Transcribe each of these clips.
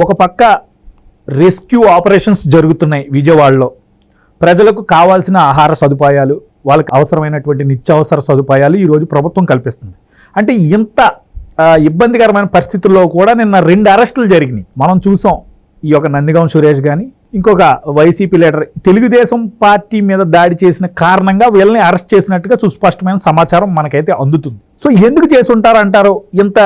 ఒక పక్క rescue operations జరుగుతున్నాయి విజయవాడలో. ప్రజలకు కావాల్సిన ఆహార సదుపాయాలు, వాళ్ళకి అవసరమైనటువంటి నిత్యావసర సదుపాయాలు ఈరోజు ప్రభుత్వం కల్పిస్తుంది. అంటే ఇంత ఇబ్బందికరమైన పరిస్థితుల్లో కూడా నిన్న 2 అరెస్టులు జరిగినాయి. మనం చూసాం, ఈ యొక్క నందిగం సురేష్ కానీ ఇంకొక వైసీపీ లీడర్ తెలుగుదేశం పార్టీ మీద దాడి చేసిన కారణంగా వీళ్ళని అరెస్ట్ చేసినట్టుగా సుస్పష్టమైన సమాచారం మనకైతే అందుతుంది. సో ఎందుకు చేసి ఉంటారంటారు? ఇంత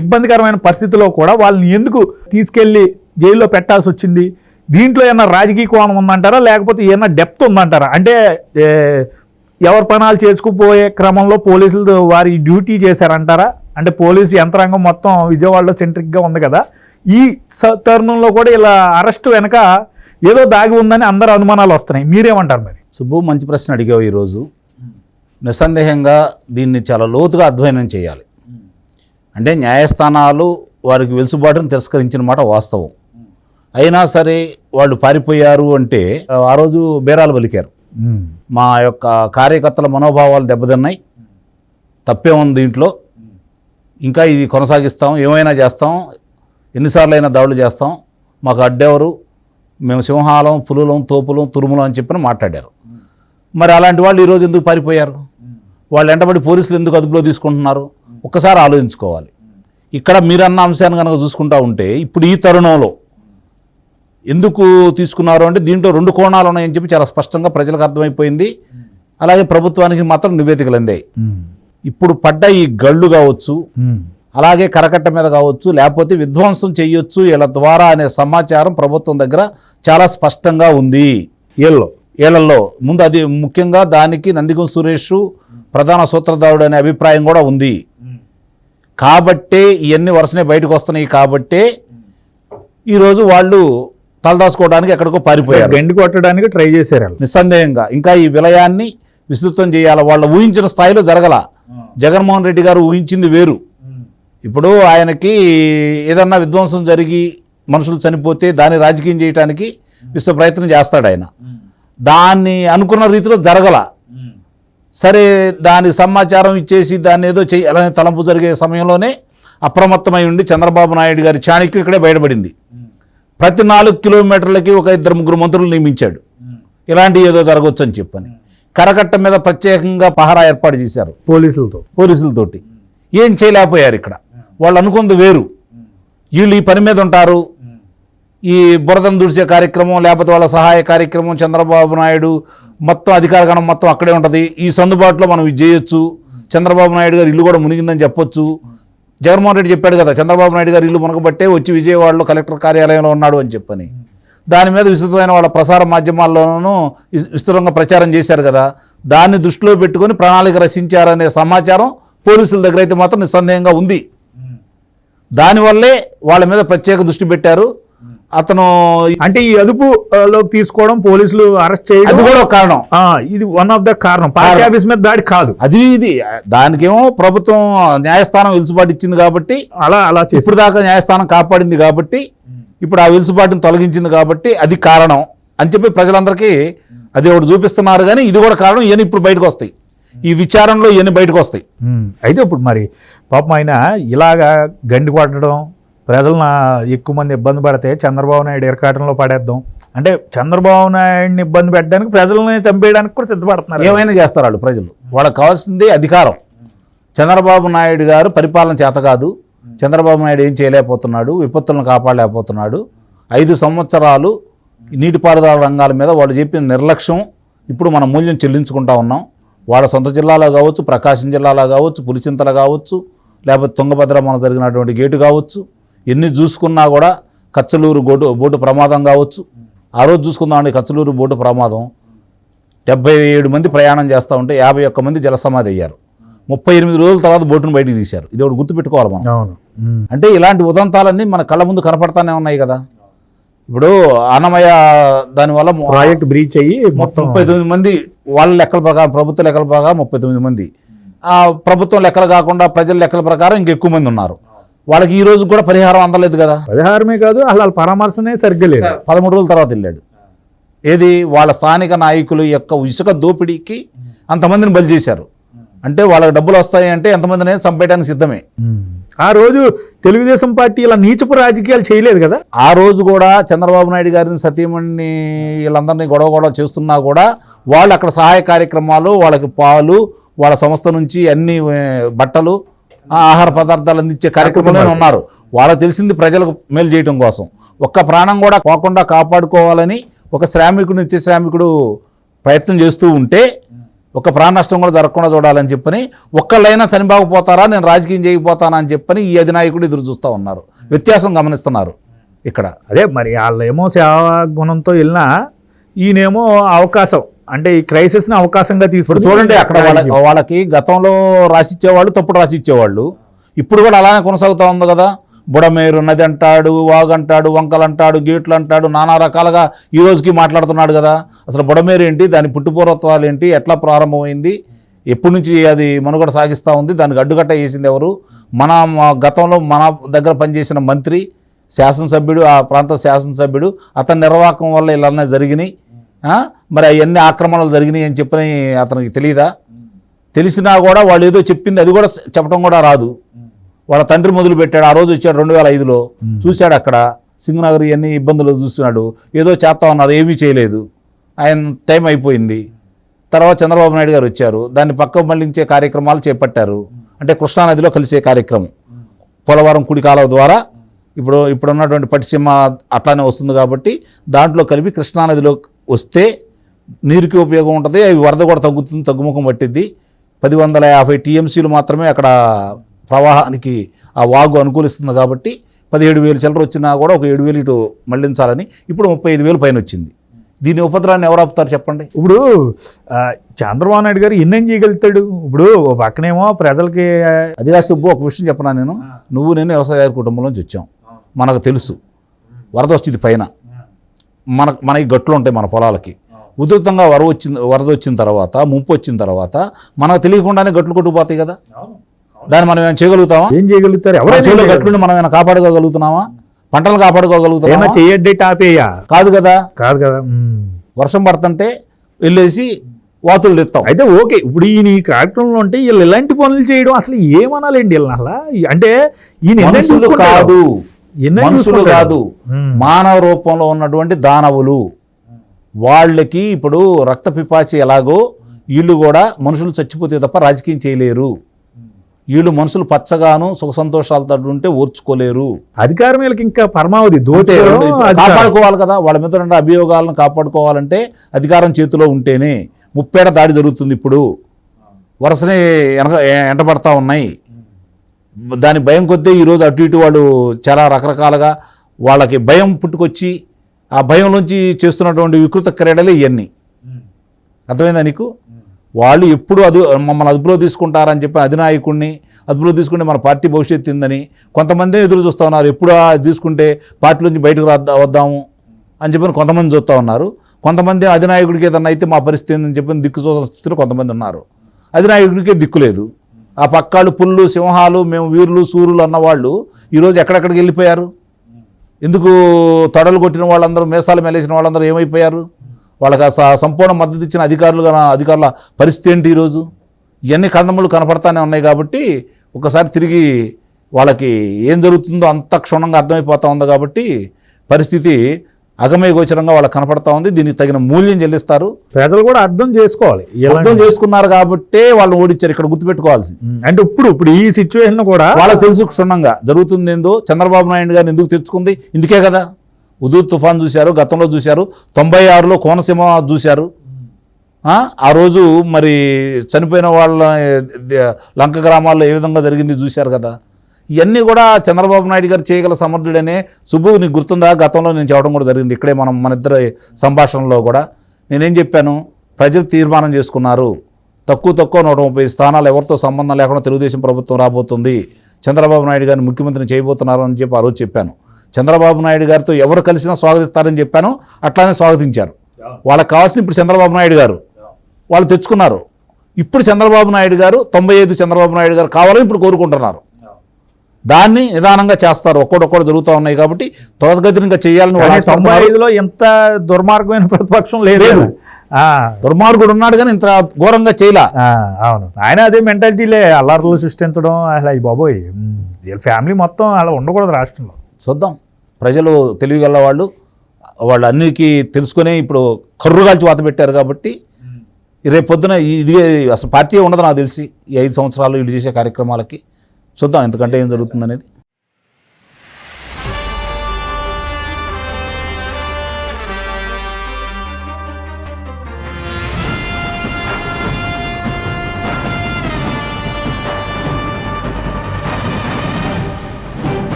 ఇబ్బందికరమైన పరిస్థితుల్లో కూడా వాళ్ళని ఎందుకు తీసుకెళ్లి జైల్లో పెట్టాల్సి వచ్చింది? దీంట్లో ఏమన్నా రాజకీయ కోణం ఉందంటారా, లేకపోతే ఏమన్నా డెప్త్ ఉందంటారా? అంటే ఎవరి పనాలు చేసుకుపోయే క్రమంలో పోలీసులు వారి డ్యూటీ చేశారంటారా? అంటే పోలీసు యంత్రాంగం మొత్తం విజయవాడలో సెంట్రిక్గా ఉంది కదా, ఈ తరుణంలో కూడా ఇలా అరెస్టు వెనక ఏదో దాగి ఉందని అందరు అనుమానాలు వస్తున్నాయి. మీరేమంటారు మరి? సుబ్బు, మంచి ప్రశ్న అడిగావు. ఈరోజు నిస్సందేహంగా దీన్ని చాలా లోతుగా అధ్యయనం చేయాలి. అంటే న్యాయస్థానాలు వారికి వెసులుబాటును తిరస్కరించిన మాట వాస్తవం. అయినా సరే వాళ్ళు పారిపోయారు అంటే ఆ రోజు బేరాలు పలికారు. మా యొక్క కార్యకర్తల మనోభావాలు దెబ్బతిన్నాయి, తప్పే ఉంది దీంట్లో, ఇంకా ఇది కొనసాగిస్తాం, ఏమైనా చేస్తాం, ఎన్నిసార్లు అయినా దాడులు చేస్తాం, మాకు అడ్డెవరు, మేము సింహాలం, పులులం, తోపులం, తురుములం అని చెప్పి మాట్లాడారు. మరి అలాంటి వాళ్ళు ఈరోజు ఎందుకు పారిపోయారు? వాళ్ళు వెంటబడి పోలీసులు ఎందుకు అదుపులో తీసుకుంటున్నారు? ఒక్కసారి ఆలోచించుకోవాలి. ఇక్కడ మీరన్న అంశాన్ని కనుక చూసుకుంటా ఉంటే ఇప్పుడు ఈ తరుణంలో ఎందుకు తీసుకున్నారు అంటే దీంట్లో 2 కోణాలు ఉన్నాయని చెప్పి చాలా స్పష్టంగా ప్రజలకు అర్థమైపోయింది. అలాగే ప్రభుత్వానికి మాత్రం నివేదికలు అందాయి. ఇప్పుడు పడ్డ ఈ గళ్ళు కావచ్చు, అలాగే కరకట్ట మీద కావచ్చు, లేకపోతే విధ్వంసం చేయొచ్చు వీళ్ళ ద్వారా అనే సమాచారం ప్రభుత్వం దగ్గర చాలా స్పష్టంగా ఉంది. ఏళ్లలో ముందు అది ముఖ్యంగా దానికి నందిగం సురేష్ ప్రధాన సూత్రధారుడు అనే అభిప్రాయం కూడా ఉంది. కాబట్టే ఇవన్నీ వరుసనే బయటకు వస్తున్నాయి. కాబట్టే ఈరోజు వాళ్ళు తలదాచుకోవడానికి ఎక్కడికో పారిపోయారు, గండి కొట్టడానికి ట్రై చేశారు. నిస్సందేహంగా ఇంకా ఈ విలయాన్ని విస్తృతం చేయాలి. వాళ్ళు ఊహించిన స్థాయిలో జరగల. జగన్మోహన్ రెడ్డి గారు ఊహించింది వేరు. ఇప్పుడు ఆయనకి ఏదన్నా విధ్వంసం జరిగి మనుషులు చనిపోతే దాన్ని రాజకీయం చేయడానికి విశ్వ ప్రయత్నం చేస్తాడు ఆయన. దాన్ని అనుకున్న రీతిలో జరగల. సరే, దాని సమాచారం ఇచ్చేసి దాన్ని ఏదో చేయాలనే తలంపు జరిగే సమయంలోనే అప్రమత్తమై ఉండి చంద్రబాబు నాయుడు గారి చాణక్యం ఇక్కడే బయటపడింది. ప్రతి 4 కిలోమీటర్లకి ఒక 2-3 మంత్రులు నియమించాడు, ఇలాంటి ఏదో జరగవచ్చు అని చెప్పని. కరకట్ట మీద ప్రత్యేకంగా పహరా ఏర్పాటు చేశారు పోలీసులతోటి. ఏం చేయలేకపోయారు. ఇక్కడ వాళ్ళు అనుకుంది వేరు. వీళ్ళు ఈ పని మీద ఉంటారు, ఈ బురదను దుడిచే కార్యక్రమం, లేకపోతే వాళ్ళ సహాయ కార్యక్రమం, చంద్రబాబు నాయుడు మొత్తం అధికారగణం మొత్తం అక్కడే ఉంటుంది. ఈ సందుబాటులో మనం ఇది చేయొచ్చు. చంద్రబాబు నాయుడు గారు ఇల్లు కూడా మునిగిందని చెప్పొచ్చు. జగన్మోహన్ రెడ్డి చెప్పాడు కదా, చంద్రబాబు నాయుడు గారు ఇల్లు మునగబట్టే వచ్చి విజయవాడలో కలెక్టర్ కార్యాలయంలో ఉన్నాడు అని చెప్పని. దాని మీద విస్తృతమైన వాళ్ళ ప్రసార మాధ్యమాల్లోనూ విస్తృతంగా ప్రచారం చేశారు కదా. దాన్ని దృష్టిలో పెట్టుకొని ప్రణాళిక రచించారనే సమాచారం పోలీసుల దగ్గర అయితే మాత్రం నిస్సందేహంగా ఉంది. దానివల్లే వాళ్ళ మీద ప్రత్యేక దృష్టి పెట్టారు. అతను అంటే ఈ అదుపులోకి తీసుకోవడం, పోలీసులు అరెస్ట్ చేయడం, అది కూడా ఒక కారణం. ఇది వన్ ఆఫ్ ద కారణం. పార్టీ ఆఫీస్ మీద దాడి కాదు అది. ఇది దానికేమో ప్రభుత్వం న్యాయస్థానం వెలుసుబాటు ఇచ్చింది కాబట్టి, అలా ఇప్పుడు దాకా న్యాయస్థానం కాపాడింది కాబట్టి, ఇప్పుడు ఆ వెలుసుబాటును తొలగించింది కాబట్టి అది కారణం అని చెప్పి ప్రజలందరికీ అది ఒకటి చూపిస్తున్నారు. కానీ ఇది కూడా కారణం. ఇవన్నీ ఇప్పుడు బయటకు వస్తాయి, ఈ విచారణలో ఇవన్నీ బయటకు వస్తాయి. అయితే ఇప్పుడు మరి పాపం ఆయన ఇలాగా గండి కొట్టడం, ప్రజలను ఎక్కువ మంది ఇబ్బంది పడితే చంద్రబాబు నాయుడు ఇరకాటంలో పడేద్దాం అంటే చంద్రబాబు నాయుడిని ఇబ్బంది పెట్టడానికి, ప్రజల్ని చంపేయడానికి కూడా సిద్ధపడుతున్నారు. ఏమైనా చేస్తారు వాళ్ళు. ప్రజలు వాళ్ళకి కావాల్సింది అధికారం. చంద్రబాబు నాయుడు గారు పరిపాలన చేత కాదు. చంద్రబాబు నాయుడు ఏం చేయలేకపోతున్నాడు, విపత్తులను కాపాడలేకపోతున్నాడు. 5 సంవత్సరాలు నీటిపారుదల రంగాల మీద వాళ్ళు చెప్పిన నిర్లక్ష్యం ఇప్పుడు మనం మూల్యం చెల్లించుకుంటా ఉన్నాం. వాళ్ళ సొంత జిల్లాలో కావచ్చు, ప్రకాశం జిల్లాలో కావచ్చు, పులిచింతలు కావచ్చు, లేకపోతే తుంగభద్ర మన జరిగినటువంటి గేటు కావచ్చు, ఎన్ని చూసుకున్నా కూడా కచ్చలూరు బోటు ప్రమాదం కావచ్చు. ఆ రోజు చూసుకుందామండి, కచ్చలూరు బోటు ప్రమాదం 77 మంది ప్రయాణం చేస్తూ ఉంటే 51 మంది జలసమాధి అయ్యారు. 38 రోజుల తర్వాత బోటును బయటికి తీశారు. ఇది ఒకటి గుర్తుపెట్టుకోవాలి మనం. అంటే ఇలాంటి ఉదంతాలన్నీ మన కళ్ళ ముందు కనపడతానే ఉన్నాయి కదా. ఇప్పుడు అన్నమయ్య దానివల్ల ప్రాజెక్ట్ బ్రీచ్ అయ్యి మొత్తం 39 మంది, వాళ్ళ లెక్కల ప్రకారం, ప్రభుత్వ లెక్కల ప్రకారం 39 మంది, ప్రభుత్వం లెక్కలు కాకుండా ప్రజల లెక్కల ప్రకారం ఇంకెక్కువ మంది ఉన్నారు. వాళ్ళకి ఈ రోజు కూడా పరిహారం అందలేదు కదా. పరిహారమే కాదు, అసలు పరామర్శనే సరిగ్గా లేదు. 13 రోజుల తర్వాత వెళ్ళాడు. ఏది వాళ్ళ స్థానిక నాయకుల యొక్క ఇసుక దోపిడీకి అంతమందిని బలి చేశారు. అంటే వాళ్ళకి డబ్బులు వస్తాయి అంటే ఎంతమందినే చంపేయడానికి సిద్ధమే. ఆ రోజు తెలుగుదేశం పార్టీ ఇలా నీచపు రాజకీయాలు చేయలేదు కదా. ఆ రోజు కూడా చంద్రబాబు నాయుడు గారిని సతీమణిని వీళ్ళందరినీ గొడవ చేస్తున్నా కూడా వాళ్ళు అక్కడ సహాయ కార్యక్రమాలు, వాళ్ళకి పాలు, వాళ్ళ సంస్థ నుంచి అన్ని బట్టలు, ఆహార పదార్థాలు అందించే కార్యక్రమంలోనే ఉన్నారు. వాళ్ళకి తెలిసింది ప్రజలకు మేలు చేయడం కోసం. ఒక్క ప్రాణం కూడా పోకుండా కాపాడుకోవాలని ఒక శ్రామికుడు, నిత్య శ్రామికుడు ప్రయత్నం చేస్తూ ఉంటే ఒక ప్రాణ నష్టం కూడా జరగకుండా చూడాలని చెప్పని, ఒక్కళ్ళైనా చనిపోకపోతారా, నేను రాజకీయం చేయకపోతానా అని చెప్పని ఈ అధినాయకుడు ఎదురు చూస్తూ ఉన్నారు. వ్యత్యాసం గమనిస్తున్నారు ఇక్కడ. అదే మరి వాళ్ళేమో సేవా గుణంతో వెళ్ళినా ఈయనేమో అవకాశం, అంటే ఈ క్రైసిస్ని అవకాశంగా ఇప్పుడు తీసుకుని చూడండి, అక్కడ వాళ్ళకి గతంలో రాసిచ్చేవాళ్ళు, తప్పుడు రాసిచ్చేవాళ్ళు. ఇప్పుడు కూడా అలానే కొనసాగుతూ ఉంది కదా. బుడమేరు నది అంటాడు, వాగు అంటాడు, వంకలు అంటాడు, గేట్లు అంటాడు, నానా రకాలుగా ఈ రోజుకి మాట్లాడుతున్నాడు కదా. అసలు బుడమేరు ఏంటి, దాని పుట్టుపూర్వత్వాలు ఏంటి, ఎట్లా ప్రారంభమైంది, ఎప్పటి నుంచి అది మనుగడ సాగిస్తూ ఉంది, దానికి అడ్డుకట్ట వేసింది ఎవరు? మన గతంలో మన దగ్గర పనిచేసిన మంత్రి, శాసనసభ్యుడు, ఆ ప్రాంత శాసనసభ్యుడు, అతని నిర్వాహకం వల్ల ఇలా జరిగినాయి. మరి అవన్నీ ఆక్రమణలు జరిగినాయి అని చెప్పని అతనికి తెలియదా? తెలిసినా కూడా వాళ్ళు ఏదో చెప్పింది అది కూడా చెప్పడం కూడా రాదు. వాళ్ళ తండ్రి మొదలు పెట్టాడు. ఆ రోజు వచ్చాడు 2005లో, చూశాడు అక్కడ సింగనగర్ ఇవన్నీ ఇబ్బందులు చూస్తున్నాడు. ఏదో చేస్తా ఉన్నారు, ఏమీ చేయలేదు. ఆయన టైం అయిపోయింది. తర్వాత చంద్రబాబు నాయుడు గారు వచ్చారు, దాన్ని పక్క మళ్లించే కార్యక్రమాలు చేపట్టారు. అంటే కృష్ణానదిలో కలిసే కార్యక్రమం, పోలవరం కుడి కాలువ ద్వారా ఇప్పుడు ఉన్నటువంటి పట్టిసీమ అట్లానే వస్తుంది కాబట్టి దాంట్లో కలిపి కృష్ణానదిలో వస్తే నీరుకి ఉపయోగం ఉంటుంది. అవి వరద కూడా తగ్గుతుంది, తగ్గుముఖం పట్టిద్ది. 150 టీఎంసీలు మాత్రమే అక్కడ ప్రవాహానికి ఆ వాగు అనుకూలిస్తుంది కాబట్టి 17,000 చిల్లర వచ్చినా కూడా ఒక 7,000 ఇటు మళ్లించాలని ఇప్పుడు 35,000 పైన వచ్చింది. దీని ఉపద్రవాన్ని ఎవరు ఆపుతారు చెప్పండి? ఇప్పుడు చంద్రబాబు నాయుడు గారు ఎన్నేం చేయగలుగుతాడు? ఇప్పుడు పక్కనేమో ప్రజలకి అదిగా సుబ్బు, ఒక విషయం చెప్పనా నేను, నువ్వు నేను వ్యవసాయ కుటుంబంలోంచి వచ్చాం, మనకు తెలుసు. వరద వచ్చింది పైన, మన ఈ గట్లు ఉంటాయి మన పొలాలకి. ఉధృతంగా వరద వచ్చిన తర్వాత, ముంపు వచ్చిన తర్వాత మనకు తెలియకుండానే గట్లు కొట్టుకుపోతాయి కదా. దాన్ని మనం ఏమైనా చేయగలుగుతామా? ఏం చేయగలుగుతారు? ఎవరైనా గట్లుండి మనం ఏమైనా కాపాడుకోగలుగుతున్నామా? పంటలు కాపాడుకోగలుగుతామా? చేయడ్డే టాపేయా కాదు కదా. కాదు కదా. వర్షం పడుతుంటే వెళ్ళేసి వాతులు తెస్తాం. అయితే ఓకే, ఇప్పుడు ఈయన ఈ కార్యక్రమంలో ఉంటే వీళ్ళు ఇలాంటి పనులు చేయడం అసలు ఏమనాలండి వీళ్ళని? అసలు అంటే ఈయన మనుషులు కాదు, మనుషులు కాదు, మానవ రూపంలో ఉన్నటువంటి దానవులు. వాళ్ళకి ఇప్పుడు రక్త పిపాచి ఎలాగో వీళ్ళు కూడా మనుషులు చచ్చిపోతే తప్ప రాజకీయం చేయలేరు. వీళ్ళు మనుషులు పచ్చగాను సుఖ సంతోషాలతో ఉంటే ఓర్చుకోలేరు. అధికారం వీళ్ళకి ఇంకా పరమావధి కాపాడుకోవాలి కదా. వాళ్ళ మీద ఉన్న అభియోగాలను కాపాడుకోవాలంటే అధికారం చేతిలో ఉంటేనే. 30 ఏళ్ల దాడి జరుగుతుంది ఇప్పుడు, వరుసనే ఎంటబడతా ఉన్నాయి. దాని భయం కొద్దీ ఈరోజు అటు ఇటు వాళ్ళు చాలా రకరకాలుగా వాళ్ళకి భయం పుట్టుకొచ్చి ఆ భయంలోంచి చేస్తున్నటువంటి వికృత క్రీడలే ఇవన్నీ. అర్థమైందా నీకు? వాళ్ళు ఎప్పుడు మమ్మల్ని అదుపులో తీసుకుంటారని చెప్పి అధినాయకుడిని అదుపులో తీసుకుంటే మన పార్టీ భవిష్యత్తు ఉందని కొంతమంది ఎదురు చూస్తూ ఉన్నారు. ఎప్పుడు తీసుకుంటే పార్టీ నుంచి బయటకు వద్దాము అని చెప్పి కొంతమంది చూస్తూ ఉన్నారు. కొంతమంది అధినాయకుడికి ఏదన్నా అయితే మా పరిస్థితి ఏందని చెప్పి దిక్కు చూసిన స్థితిలో కొంతమంది ఉన్నారు. అధినాయకుడికే దిక్కు లేదు. ఆ పక్కాళ్ళు పుల్లు సింహాలు, మేము వీరులు సూర్యులు అన్నవాళ్ళు ఈరోజు ఎక్కడెక్కడికి వెళ్ళిపోయారు? ఎందుకు తొడలు కొట్టిన వాళ్ళందరూ, మేసాలు మెలేసిన వాళ్ళందరూ ఏమైపోయారు? వాళ్ళకి సంపూర్ణ మద్దతు ఇచ్చిన అధికారుల పరిస్థితి ఏంటి ఈరోజు? ఇవన్నీ కందములు కనపడతానే ఉన్నాయి కాబట్టి ఒకసారి తిరిగి వాళ్ళకి ఏం జరుగుతుందో అంత క్షుణ్ణంగా అర్థమైపోతూ ఉంది కాబట్టి పరిస్థితి అగమయ గోచరంగా వాళ్ళకి కనపడతా ఉంది. దీనికి తగిన మూల్యం చెల్లిస్తారు. ప్రజలు కూడా అర్థం చేసుకోవాలి. అర్థం చేసుకున్నారు కాబట్టి వాళ్ళు ఓడించారు. ఇక్కడ గుర్తుపెట్టుకోవాల్సి అంటే ఇప్పుడు ఈ సిచ్యువేషన్ కూడా వాళ్ళకి తెలుసు క్షుణ్ణంగా జరుగుతుంది ఏందో. చంద్రబాబు నాయుడు గారిని ఎందుకు తెచ్చుకుంది? ఇందుకే కదా. ఉదూర్ తుఫాన్ చూశారు, గతంలో చూశారు, 96లో కోనసీమ చూశారు. ఆ రోజు మరి చనిపోయిన వాళ్ళ లంక గ్రామాల్లో ఏ విధంగా జరిగింది చూశారు కదా. ఇవన్నీ కూడా చంద్రబాబు నాయుడు గారు చేయగల సమర్థుడనే. సుబ్బు, నీకు గుర్తుందా? గతంలో నేను చెప్పడం కూడా జరిగింది ఇక్కడే మన ఇద్దరి సంభాషణలో కూడా. నేనేం చెప్పాను? ప్రజలు తీర్మానం చేసుకున్నారు, తక్కువ 130 స్థానాలు ఎవరితో సంబంధం లేకుండా తెలుగుదేశం ప్రభుత్వం రాబోతుంది, చంద్రబాబు నాయుడు గారిని ముఖ్యమంత్రిని చేయబోతున్నారు అని చెప్పి ఆ రోజు చెప్పాను. చంద్రబాబు నాయుడు గారితో ఎవరు కలిసినా స్వాగతిస్తారని చెప్పాను. అట్లానే స్వాగతించారు. వాళ్ళకి కావాల్సిన ఇప్పుడు చంద్రబాబు నాయుడు గారు వాళ్ళు తెచ్చుకున్నారు. ఇప్పుడు చంద్రబాబు నాయుడు గారు 95 చంద్రబాబు నాయుడు గారు కావాలని ఇప్పుడు కోరుకుంటున్నారు. దాన్ని నిదానంగా చేస్తారు. ఒక్కొక్కటి జరుగుతూ ఉన్నాయి కాబట్టి త్వరగతిని చేయాలని. 95లో ఎంత దుర్మార్గమైన ప్రతిపక్షం లేదు. ఆ, దుర్మార్గుడు ఉన్నాడు కానీ ఇంత ఘోరంగా చేయలా. ఆ, అవును, ఆయన అదే మెంటాలిటీలే, అల్లర్లు సృష్టించడం అసలు అయ్యి బాబోయ్. వీళ్ళ ఫ్యామిలీ మొత్తం అలా ఉండకూడదు రాష్ట్రంలో. చూద్దాం, ప్రజలు తెలివిగల వాళ్ళు అన్నిటికీ తెలుసుకునే ఇప్పుడు కర్రుగాల్చి వాత పెట్టారు కాబట్టి రేపు పొద్దున ఇది అసలు పార్టీ ఉండదు నాకు తెలిసి ఈ 5 సంవత్సరాలు వీళ్ళు చేసే కార్యక్రమాలకి. చూద్దాం ఎందుకంటే ఏం జరుగుతుంది అనేది.